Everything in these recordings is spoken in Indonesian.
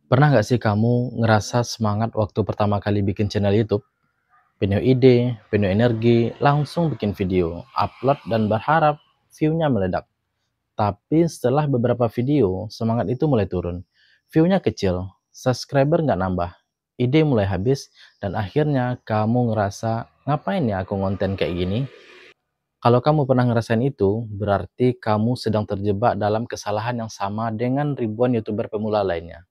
Pernah nggak sih kamu ngerasa semangat waktu pertama kali bikin channel YouTube? Penuh ide, penuh energi, langsung bikin video, upload dan berharap view-nya meledak. Tapi setelah beberapa video, semangat itu mulai turun. View-nya kecil, subscriber nggak nambah, ide mulai habis, dan akhirnya kamu ngerasa, ngapain ya aku konten kayak gini? Kalau kamu pernah ngerasain itu, berarti kamu sedang terjebak dalam kesalahan yang sama dengan ribuan YouTuber pemula lainnya.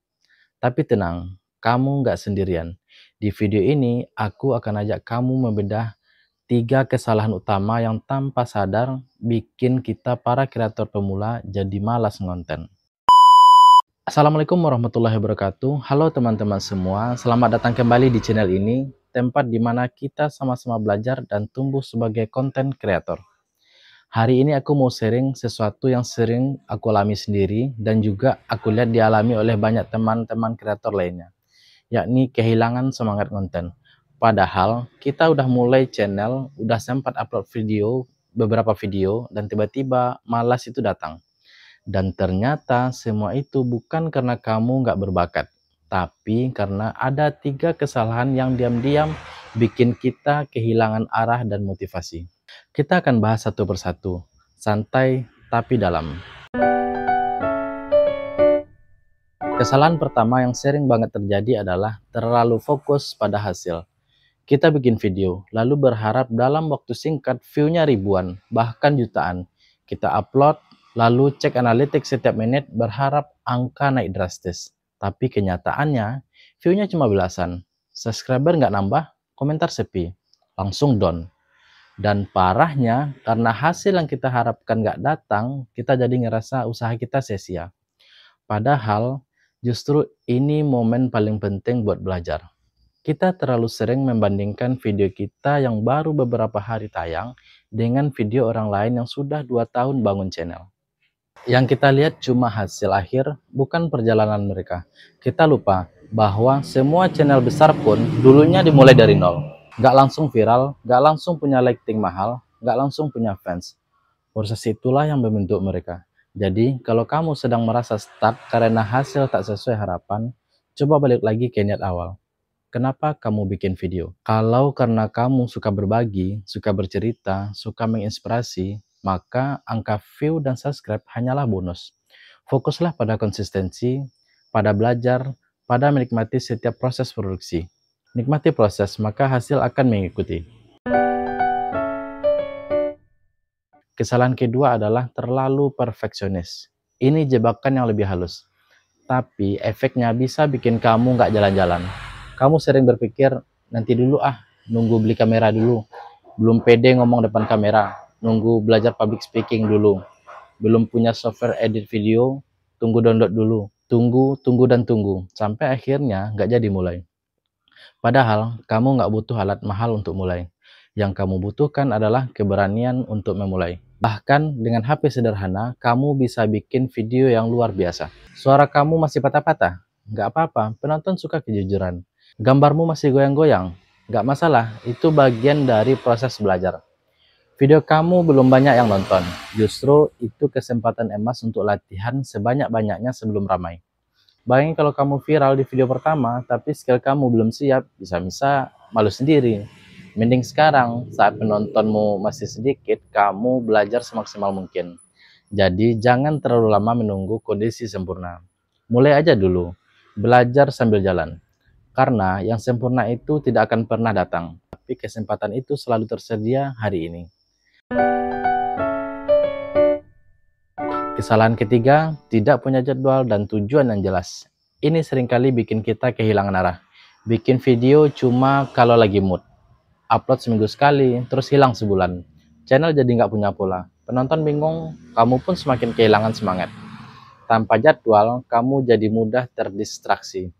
Tapi tenang, kamu nggak sendirian. Di video ini, aku akan ajak kamu membedah 3 kesalahan utama yang tanpa sadar bikin kita para kreator pemula jadi malas ngonten. Assalamualaikum warahmatullahi wabarakatuh. Halo teman-teman semua, selamat datang kembali di channel ini, tempat di mana kita sama-sama belajar dan tumbuh sebagai konten kreator. Hari ini aku mau sharing sesuatu yang sering aku alami sendiri dan juga aku lihat dialami oleh banyak teman-teman kreator lainnya, yakni kehilangan semangat konten. Padahal kita udah mulai channel, udah sempat upload video, beberapa video, dan tiba-tiba malas itu datang. Dan ternyata semua itu bukan karena kamu nggak berbakat, tapi karena ada 3 kesalahan yang diam-diam bikin kita kehilangan arah dan motivasi. Kita akan bahas satu persatu, santai tapi dalam. Kesalahan pertama yang sering banget terjadi adalah terlalu fokus pada hasil. Kita bikin video, lalu berharap dalam waktu singkat view-nya ribuan, bahkan jutaan. Kita upload, lalu cek analitik setiap menit berharap angka naik drastis. Tapi kenyataannya, view-nya cuma belasan. Subscriber nggak nambah, komentar sepi. Langsung down. Dan parahnya, karena hasil yang kita harapkan nggak datang, kita jadi ngerasa usaha kita sia-sia. Padahal, justru ini momen paling penting buat belajar. Kita terlalu sering membandingkan video kita yang baru beberapa hari tayang dengan video orang lain yang sudah 2 tahun bangun channel. Yang kita lihat cuma hasil akhir, bukan perjalanan mereka. Kita lupa bahwa semua channel besar pun dulunya dimulai dari nol. Nggak langsung viral, nggak langsung punya rating mahal, nggak langsung punya fans. Proses itulah yang membentuk mereka. Jadi, kalau kamu sedang merasa stuck karena hasil tak sesuai harapan, coba balik lagi ke niat awal. Kenapa kamu bikin video? Kalau karena kamu suka berbagi, suka bercerita, suka menginspirasi, maka angka view dan subscribe hanyalah bonus. Fokuslah pada konsistensi, pada belajar, pada menikmati setiap proses produksi. Nikmati proses, maka hasil akan mengikuti. Kesalahan kedua adalah terlalu perfeksionis. Ini jebakan yang lebih halus, tapi efeknya bisa bikin kamu nggak jalan-jalan. Kamu sering berpikir, nanti dulu nunggu beli kamera dulu. Belum pede ngomong depan kamera, nunggu belajar public speaking dulu. Belum punya software edit video, tunggu download dulu. Tunggu, dan tunggu, sampai akhirnya nggak jadi mulai. Padahal, kamu nggak butuh alat mahal untuk mulai. Yang kamu butuhkan adalah keberanian untuk memulai. Bahkan dengan HP sederhana, kamu bisa bikin video yang luar biasa. Suara kamu masih patah-patah? Nggak apa-apa, penonton suka kejujuran. Gambarmu masih goyang-goyang? Nggak masalah, itu bagian dari proses belajar. Video kamu belum banyak yang nonton, justru itu kesempatan emas untuk latihan sebanyak-banyaknya sebelum ramai. Bayangin kalau kamu viral di video pertama, tapi skill kamu belum siap, bisa-bisa malu sendiri. Mending sekarang, saat penontonmu masih sedikit, kamu belajar semaksimal mungkin. Jadi, jangan terlalu lama menunggu kondisi sempurna. Mulai aja dulu, belajar sambil jalan. Karena yang sempurna itu tidak akan pernah datang, tapi kesempatan itu selalu tersedia hari ini. Kesalahan ketiga, tidak punya jadwal dan tujuan yang jelas. Ini seringkali bikin kita kehilangan arah. Bikin video cuma kalau lagi mood. Upload seminggu sekali, terus hilang sebulan. Channel jadi nggak punya pola. Penonton bingung, kamu pun semakin kehilangan semangat. Tanpa jadwal, kamu jadi mudah terdistraksi.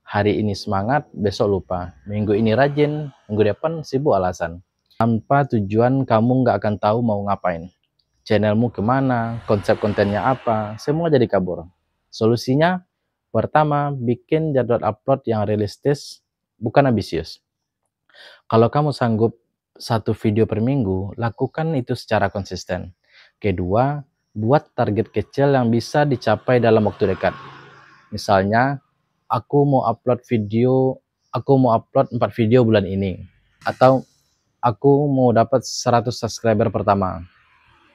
Hari ini semangat, besok lupa. Minggu ini rajin, minggu depan sibuk alasan. Tanpa tujuan, kamu nggak akan tahu mau ngapain. Channelmu kemana, konsep kontennya apa, semua jadi kabur. Solusinya, pertama, bikin jadwal upload yang realistis, bukan ambisius. Kalau kamu sanggup satu video per minggu, lakukan itu secara konsisten. Kedua, buat target kecil yang bisa dicapai dalam waktu dekat. Misalnya, aku mau upload 4 video bulan ini, atau aku mau dapat 100 subscriber pertama,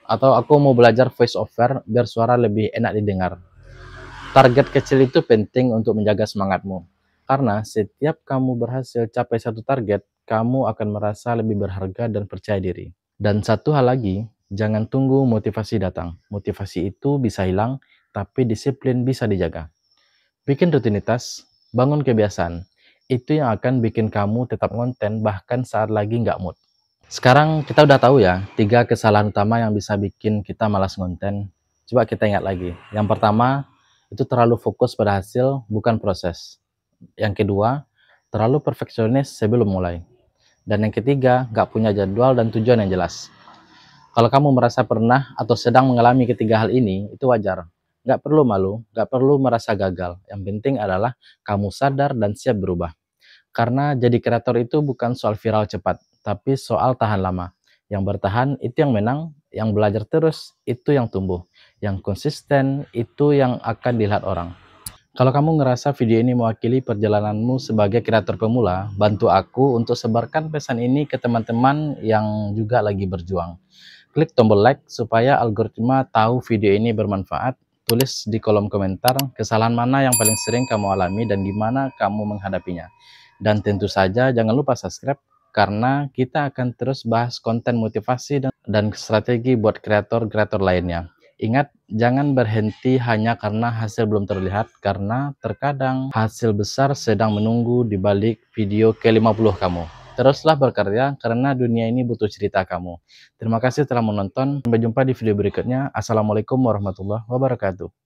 atau aku mau belajar voice over biar suara lebih enak didengar. Target kecil itu penting untuk menjaga semangatmu, karena setiap kamu berhasil capai satu target, kamu akan merasa lebih berharga dan percaya diri. Dan satu hal lagi, jangan tunggu motivasi datang. Motivasi itu bisa hilang, tapi disiplin bisa dijaga. Bikin rutinitas, bangun kebiasaan. Itu yang akan bikin kamu tetap konten bahkan saat lagi nggak mood. Sekarang kita udah tahu ya, 3 kesalahan utama yang bisa bikin kita malas konten. Coba kita ingat lagi. Yang pertama, itu terlalu fokus pada hasil, bukan proses. Yang kedua, terlalu perfeksionis sebelum mulai. Dan yang ketiga, nggak punya jadwal dan tujuan yang jelas. Kalau kamu merasa pernah atau sedang mengalami ketiga hal ini, itu wajar. Nggak perlu malu, nggak perlu merasa gagal. Yang penting adalah kamu sadar dan siap berubah. Karena jadi kreator itu bukan soal viral cepat, tapi soal tahan lama. Yang bertahan itu yang menang, yang belajar terus itu yang tumbuh. Yang konsisten itu yang akan dilihat orang. Kalau kamu ngerasa video ini mewakili perjalananmu sebagai kreator pemula, bantu aku untuk sebarkan pesan ini ke teman-teman yang juga lagi berjuang. Klik tombol like supaya algoritma tahu video ini bermanfaat. Tulis di kolom komentar kesalahan mana yang paling sering kamu alami dan gimana kamu menghadapinya. Dan tentu saja jangan lupa subscribe karena kita akan terus bahas konten motivasi dan strategi buat kreator-kreator lainnya. Ingat, jangan berhenti hanya karena hasil belum terlihat, karena terkadang hasil besar sedang menunggu di balik video ke-50 kamu. Teruslah berkarya karena dunia ini butuh cerita kamu. Terima kasih telah menonton. Sampai jumpa di video berikutnya. Assalamualaikum warahmatullahi wabarakatuh.